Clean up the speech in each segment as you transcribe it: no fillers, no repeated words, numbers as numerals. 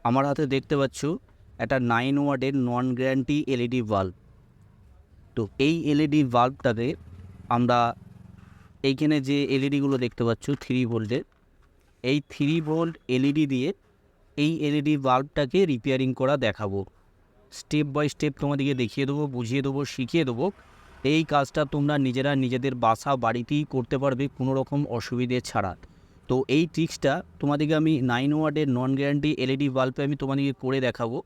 আমার হাতে দেখতে পাচ্ছ একটা 9 ওয়াটের নন গ্যারান্টি এলইডি বাল্ব। তো এই এলইডি বাল্বটাতে আমরা এইখানে যে এলইডিগুলো দেখতে পাচ্ছ 3 ভোল্টের, এই 3 ভোল্ট এলইডি দিয়ে এই এলইডি বাল্বটাকে রিপেয়ারিং করা দেখাবো। স্টেপ বাই স্টেপ তোমাদেরকে দেখিয়ে দেবো, বুঝিয়ে দেবো, শিখিয়ে দেবো। এই কাজটা তোমরা নিজেরা নিজেদের বাসা বাড়িতেই করতে পারবে কোনো রকম অসুবিধে ছাড়া। তো এই ট্রিক্সটা তোমাদেরকে আমি 9 ওয়াটের নন গ্যারান্টি এলইডি বাল্বে আমি তোমাদেরকে করে দেখাবো।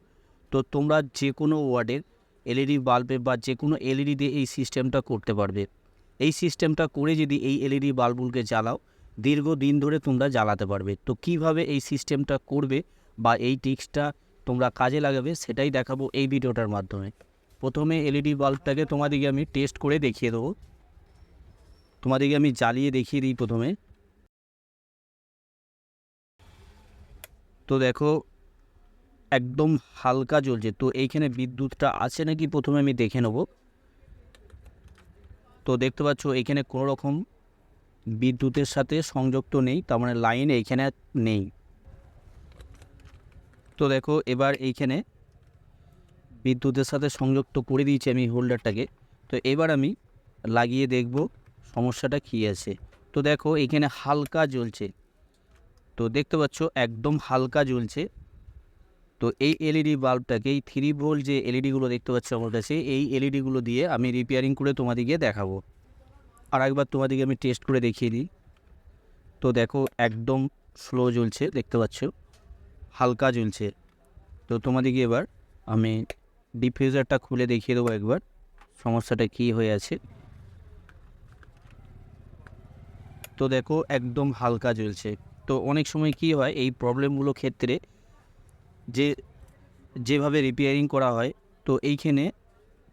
তো তোমরা যে কোনো ওয়াটের এলইডি বাল্বে বা যে কোনো এলইডি দিয়ে এই সিস্টেমটা করতে পারবে। এই সিস্টেমটা করে যদি এই এলইডি বাল্বগুলোকে জ্বালাও, দীর্ঘদিন ধরে তোমরা জ্বালাতে পারবে। তো কিভাবে এই সিস্টেমটা করবে বা এই ট্রিক্সটা তোমরা কাজে লাগাবে সেটাই দেখাবো এই ভিডিওটার মাধ্যমে। প্রথমে এলইডি বাল্বটাকে তোমাদেরকে আমি টেস্ট করে দেখিয়ে দেবো, তোমাদেরকে আমি জ্বালিয়ে দেখিয়ে দিই প্রথমে। তো দেখো একদম হালকা জ্বলছে। তো এইখানে বিদ্যুৎটা আছে নাকি প্রথমে আমি দেখে নেব। তো দেখতে পাচ্ছ এইখানে কোনো রকম বিদ্যুতের সাথে সংযুক্ত নেই, তার মানে লাইন এইখানে নেই। তো দেখো এবার এইখানে বিদ্যুতের সাথে সংযুক্ত করে দিয়েছি আমি হোল্ডারটাকে। তো এবার আমি লাগিয়ে দেখব সমস্যাটা কী আছে। তো দেখো এইখানে হালকা জ্বলছে, তো দেখতে পাচ্ছ একদম হালকা জ্বলছে। তো এই এলইডি বাল্বটাকে, এই 3 ভোল্ট যে এলইডিগুলো দেখতে পাচ্ছ আমার কাছে, এই এলইডিগুলো দিয়ে আমি রিপেয়ারিং করে তোমাদেরকে দেখাবো। আর একবার তোমাদেরকে আমি টেস্ট করে দেখিয়ে দিই। তো দেখো একদম স্লো জ্বলছে, দেখতে পাচ্ছ হালকা জ্বলছে। তো তোমাদেরকে এবার আমি ডিফিউজারটা খুলে দেখিয়ে দেবো একবার সমস্যাটা কী হয়ে আছে। তো দেখো একদম হালকা জ্বলছে। তো অনেক সময় কি হয় এই প্রবলেমগুলো ক্ষেত্রে যেভাবে রিপেয়ারিং করা হয়, তো এইখানে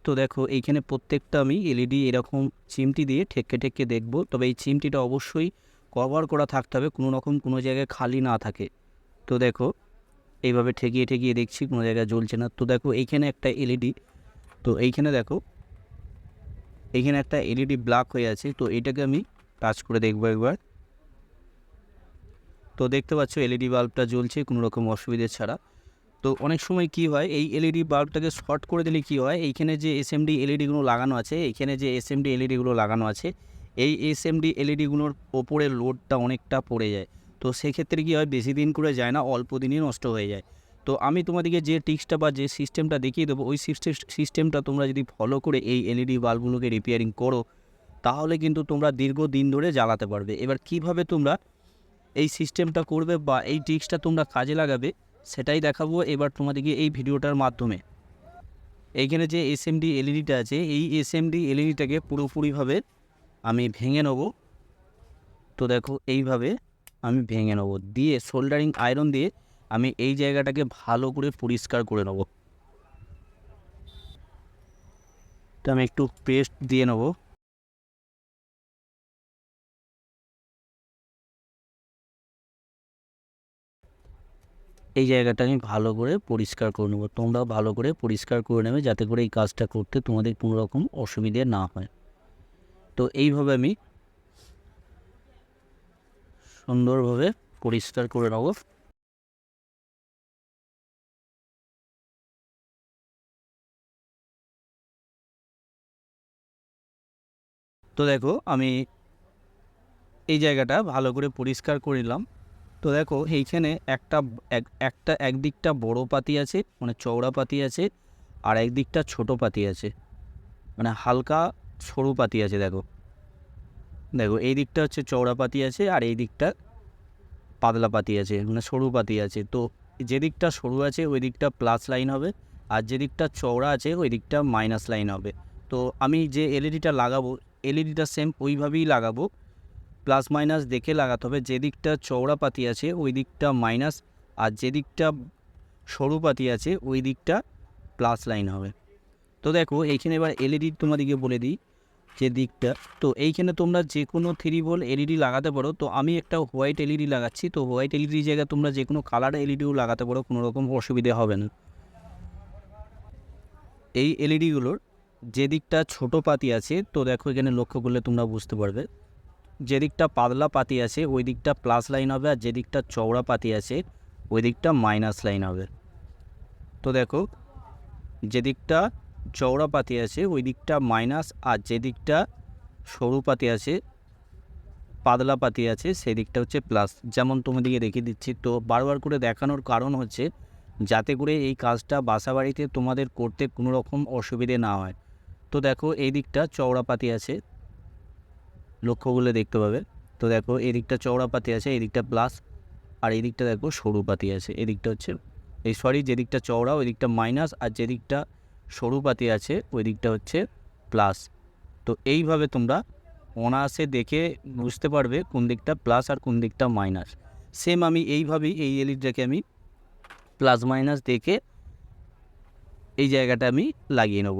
তো দেখো এইখানে প্রত্যেকটা আমি এলইডি এরকম চিমটি দিয়ে ঠেকে ঠেকে দেখব। তবে এই চিমটিটা অবশ্যই কভার করা থাকতে হবে, কোনো রকম কোনো জায়গায় খালি না থাকে। তো দেখো এইভাবে ঠেকিয়ে ঠেকিয়ে দেখছি কোনো জায়গায় জ্বলছে না। তো দেখো এইখানে একটা এলইডি, তো এইখানে দেখো এইখানে একটা এলইডি ব্ল্যাক হয়ে আছে। তো এটাকে আমি টাচ করে দেখবো একবার। তো দেখতে পাচ্ছ এলইডি বাল্বটা জ্বলছে কোনো রকম অসুবিধে ছাড়া। তো অনেক সময় কি হয় এই এলইডি বাল্বটাকে শর্ট করে দিলে কি হয়, এইখানে যে এসএমডি এলইডিগুলো লাগানো আছে, এইখানে যে এসএমডি এলইডিগুলো লাগানো আছে, এই এসএমডি এলইডিগুলোর ওপরে লোডটা অনেকটা পড়ে যায়। তো সেক্ষেত্রে কী হয়, বেশি দিন করে যায় না, অল্প দিনই নষ্ট হয়ে যায়। তো আমি তোমাদেরকে যে টিক্সটা বা যে সিস্টেমটা দেখিয়ে দেবো, ওই সিস্টেমটা তোমরা যদি ফলো করে এই এলইডি বাল্বগুলোকে রিপেয়ারিং করো, তাহলে কিন্তু তোমরা দীর্ঘদিন ধরে জ্বালাতে পারবে। এবার কিভাবে তোমরা এই সিস্টেমটা করবে বা এই ট্রিক্সটা তোমরা কাজে লাগাবে সেটাই দেখাবো এবার তোমাদেরকে এই ভিডিওটার মাধ্যমে। এইখানে যে এসএমডি এলইডিটা আছে, এই এসএমডি এলইডিটাকে পুরোপুরিভাবে আমি ভেঙে নেব। তো দেখো এইভাবে আমি ভেঙে নেব, দিয়ে সোল্ডারিং আয়রন দিয়ে আমি এই জায়গাটাকে ভালো করে পরিষ্কার করে নেব। তো আমি একটু পেস্ট দিয়ে নেব। এই জায়গাটা আমি ভালো করে পরিষ্কার করে নেব, তোমরাও ভালো করে পরিষ্কার করে নেবে যাতে করে এই কাজটা করতে তোমাদের কোনো রকম অসুবিধে না হয়। তো এইভাবে আমি সুন্দরভাবে পরিষ্কার করে নেব। তো দেখো আমি এই জায়গাটা ভালো করে পরিষ্কার করে নিলাম। তো দেখো এইখানে একদিকটা বড় পাতি আছে, মানে চওড়া পাতি আছে, আর একদিকটা ছোট পাতি আছে, মানে হালকা সরু পাতি আছে। দেখো দেখো এই দিকটা হচ্ছে চওড়া পাতি আছে, আর এই দিকটা পাতলা পাতি আছে, মানে সরু পাতি আছে। তো যে দিকটা সরু আছে ওই দিকটা প্লাস লাইন হবে, আর যে দিকটা চওড়া আছে ওই দিকটা মাইনাস লাইন হবে। তো আমি যে এলইডিটা লাগাবো, এলইডিটা সেম ওইভাবেই লাগাবো, প্লাস মাইনাস দেখে লাগাতে হবে। যে দিকটা চওড়া পাতি আছে ওই দিকটা মাইনাস, আর যে দিকটা সরু পাতি আছে ওই দিকটা প্লাস লাইন হবে। তো দেখো এইখানে এবার এলইডি তোমাদেরকে বলে দিই যে দিকটা। তো এইখানে তোমরা যে কোনো 3 ভোল্ট এলইডি লাগাতে পারো। তো আমি একটা হোয়াইট এলইডি লাগাচ্ছি, তো হোয়াইট এলইডির জায়গায় তোমরা যে কোনো কালার এলইডিও লাগাতে পারো, কোনো রকম অসুবিধা হবে না। এই এলইডিগুলোর যে দিকটা ছোট পাতি আছে, তো দেখো এখানে লক্ষ্য করলে তোমরা বুঝতে পারবে, যে দিকটা পাতলা পাতি আছে ওই দিকটা প্লাস লাইন হবে, আর যে দিকটা চওড়া পাতি আছে ওই দিকটা মাইনাস লাইন হবে। তো দেখো যেদিকটা চওড়া পাতি আছে ওই দিকটা মাইনাস, আর যেদিকটা সরু পাতি আছে পাতলা পাতি আছে সেই দিকটা হচ্ছে প্লাস। যেমন তোমাদেরকে দেখিয়ে দিচ্ছি। তো বারবার করে দেখানোর কারণ হচ্ছে যাতে করে এই কাজটা বাসা বাড়িতে তোমাদের করতে কোনো রকম অসুবিধে না হয়। তো দেখো এই দিকটা চওড়া পাতি আছে, লক্ষ্য করলে দেখতে পাবে। তো দেখো এই দিকটা চওড়া পাতি আছে, এই দিকটা প্লাস, আর এই দিকটা দেখো সরু পাতি আছে, এই দিকটা হচ্ছে যে দিকটা চওড়া ওই দিকটা মাইনাস, আর যে দিকটা সরু পাতি আছে ওই দিকটা হচ্ছে প্লাস। তো এইভাবে তোমরা অনায়াসে দেখে বুঝতে পারবে কোন দিকটা প্লাস আর কোন দিকটা মাইনাস। সেম আমি এইভাবেই এই এলইডিটাকে আমি প্লাস মাইনাস দেখে এই জায়গাটা আমি লাগিয়ে নেব।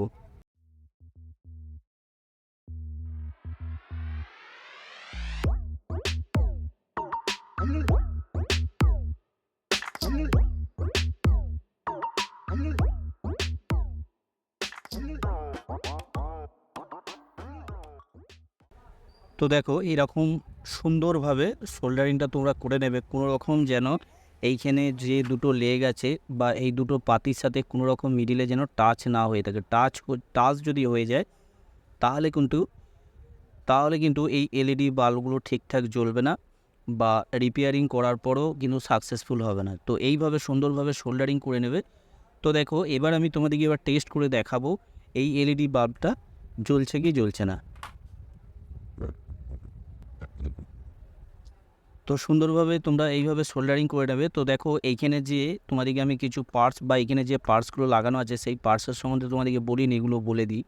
তো দেখো এইরকম সুন্দরভাবে সোল্ডারিংটা তোমরা করে নেবে, কোনো রকম যেন এইখানে যে দুটো লেগ আছে বা এই দুটো পাতির সাথে কোনো রকম মিডিলে যেন টাচ না হয়ে থাকে। টাচ যদি হয়ে যায় তাহলে কিন্তু এই এলইডি বাল্বগুলো ঠিকঠাক জ্বলবে না বা রিপেয়ারিং করার পরও কিন্তু সাকসেসফুল হবে না। তো এইভাবে সুন্দরভাবে সোল্ডারিং করে নেবে। তো দেখো এবার আমি তোমাদেরকে এবার টেস্ট করে দেখাবো এই এলইডি বাল্বটা জ্বলছে কি জ্বলছে না। তো সুন্দরভাবে তোমরা এইভাবে সোল্ডারিং করে নেবে। তো দেখো এইখানে যে তোমাদেরকে আমি কিছু পার্টস বা এইখানে যে পার্টসগুলো লাগানো আছে সেই পার্টসের সম্বন্ধে তোমাদেরকে বলিনি, এগুলো বলে দিই।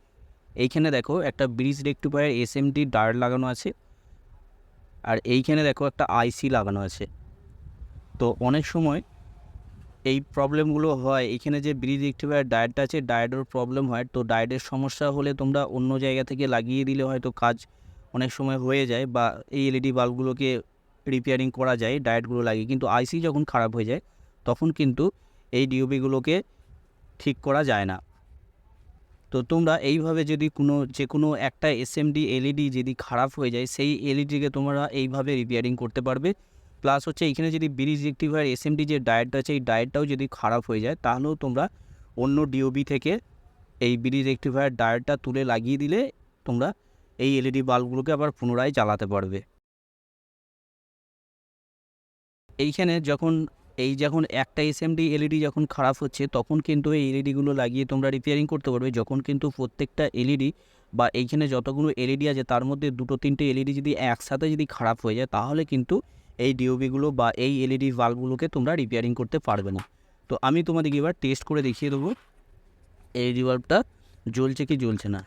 এইখানে দেখো একটা ব্রিজ রেক্টিফায়ার এসএমডি ডায়োড লাগানো আছে, আর এইখানে দেখো একটা আইসি লাগানো আছে। তো অনেক সময় এই প্রবলেমগুলো হয়, এখানে যে ব্রিজ রেক্টিফায়ার ডায়োডটা আছে ডায়োডের প্রবলেম হয়। তো ডায়োডের সমস্যা হলে তোমরা অন্য জায়গা থেকে লাগিয়ে দিলে হয়তো কাজ অনেক সময় হয়ে যায় বা এই এলইডি বাল্বগুলোকে রিপেয়ারিং করা যায় ডায়োডগুলো লাগিয়ে। কিন্তু আইসি যখন খারাপ হয়ে যায় তখন কিন্তু এই ডিওবিগুলোকে ঠিক করা যায় না। তো তোমরা এইভাবে যদি যে কোনো একটা এসএমডি এলইডি যদি খারাপ হয়ে যায় সেই এলইডিকে তোমরা এইভাবে রিপেয়ারিং করতে পারবে। প্লাস হচ্ছে এইখানে যদি ব্রিজ রেক্টিফায়ার এসএমডি যে ডায়োডটা আছে এই ডায়োডটাও যদি খারাপ হয়ে যায় তাহলেও তোমরা অন্য ডিওবি থেকে এই ব্রিজ রেক্টিফায়ার ডায়োডটা তুলে লাগিয়ে দিলে তোমরা এই এলইডি বাল্বগুলোকে আবার পুনরায় জ্বালাতে পারবে। এইখানে যখন একটা এসএমডি এলইডি যখন খারাপ হচ্ছে তখন কিন্তু এই এলইডিগুলো লাগিয়ে তোমরা রিপেয়ারিং করতে পারবে। যখন কিন্তু প্রত্যেকটা এলইডি বা এইখানে যতগুলো এলইডি আছে তার মধ্যে দুটো তিনটে এলইডি যদি একসাথে যদি খারাপ হয়ে যায় তাহলে কিন্তু এই ডিওবিগুলো বা এই এলইডি বাল্বগুলোকে তোমরা রিপেয়ারিং করতে পারবে না। তো আমি তোমাদেরকে এবার টেস্ট করে দেখিয়ে দেবো এলইডি বাল্বটা জ্বলছে কি জ্বলছে না।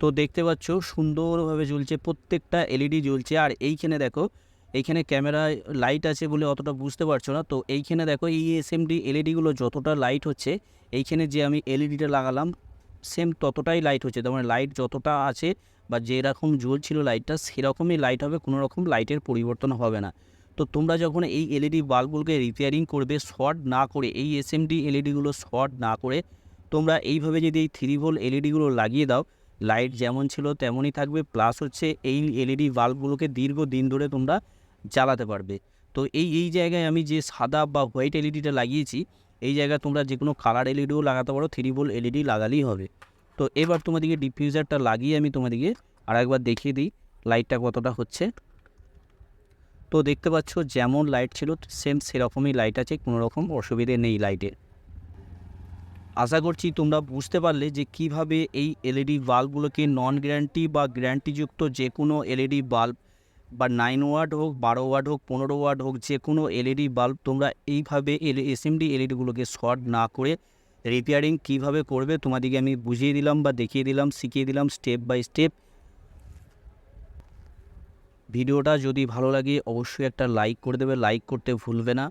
তো দেখতে পাচ্ছ সুন্দরভাবে জ্বলছে, প্রত্যেকটা এলইডি জ্বলছে। আর এইখানে দেখো এইখানে ক্যামেরায় লাইট আছে বলে অতটা বুঝতে পারছো না। তো এইখানে দেখো এই এসএমডি এলইডিগুলো যতটা লাইট হচ্ছে এইখানে যে আমি এলইডিটা লাগালাম সেম ততটাই লাইট হচ্ছে। তার মানে লাইট যতটা আছে বা যেরকম জ্বলছিল লাইটটা সেরকমই লাইট হবে, কোনো রকম লাইটের পরিবর্তন হবে না। তো তোমরা যখন এই এলইডি বাল্বগুলোকে রিপেয়ারিং করবে শর্ট না করে, এই এসএমডি এলইডিগুলো শর্ট না করে তোমরা এইভাবে যদি এই 3 ভোল্ট এলইডিগুলো লাগিয়ে দাও লাইট যেমন ছিল তেমনই থাকবে। প্লাস হচ্ছে এই এলইডি বাল্বগুলোকে দীর্ঘদিন ধরে তোমরা জ্বালাতে পারবে। তো এই জায়গায় আমি যে সাদা বা হোয়াইট এলইডিটা লাগিয়েছি এই জায়গায় তোমরা যে কোনো কালার এলইডিও লাগাতে পারো, 3 ভোল্ট এলইডি লাগালেই হবে। তো এবার তোমাদেরকে ডিফিউজারটা লাগিয়ে আমি তোমাদেরকে আরেকবার দেখিয়ে দিই লাইটটা কতটা হচ্ছে। তো দেখতে পাচ্ছ যেমন লাইট ছিল সেম সেরকমই লাইট আছে, কোনো রকম অসুবিধে নেই লাইটের। আশা করছি তোমরা বুঝতে পারলে যে কিভাবে এই এলইডি বাল্বগুলোকে নন গ্যারান্টি বা গ্যারান্টিযুক্ত যে কোনো এলইডি বাল্ব বা 9 ওয়াট হোক 12 ওয়াট হোক 15 ওয়াট হোক যে কোনো এলইডি বাল্ব তোমরা এইভাবে এসএমডি এলইডিগুলোকে শর্ট না করে রিপেয়ারিং কিভাবে করবে তোমাদেরকে আমি বুঝিয়ে দিলাম বা দেখিয়ে দিলাম, শিখিয়ে দিলাম স্টেপ বাই স্টেপ। ভিডিওটা যদি ভালো লাগে অবশ্যই একটা লাইক করে দেবে, লাইক করতে ভুলবে না।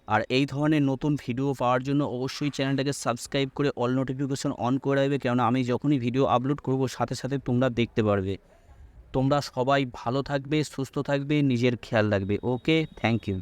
আর এই ধরনের নতুন ভিডিও পাওয়ার জন্য অবশ্যই চ্যানেলটাকে সাবস্ক্রাইব করে অল নোটিফিকেশন অন করে রাখবে, কেননা আমি যখনই ভিডিও আপলোড করব সাথে সাথে তোমরা দেখতে পারবে। তোমরা সবাই ভালো থাকবে, সুস্থ থাকবে, নিজের খেয়াল রাখবে। ওকে, থ্যাংক ইউ।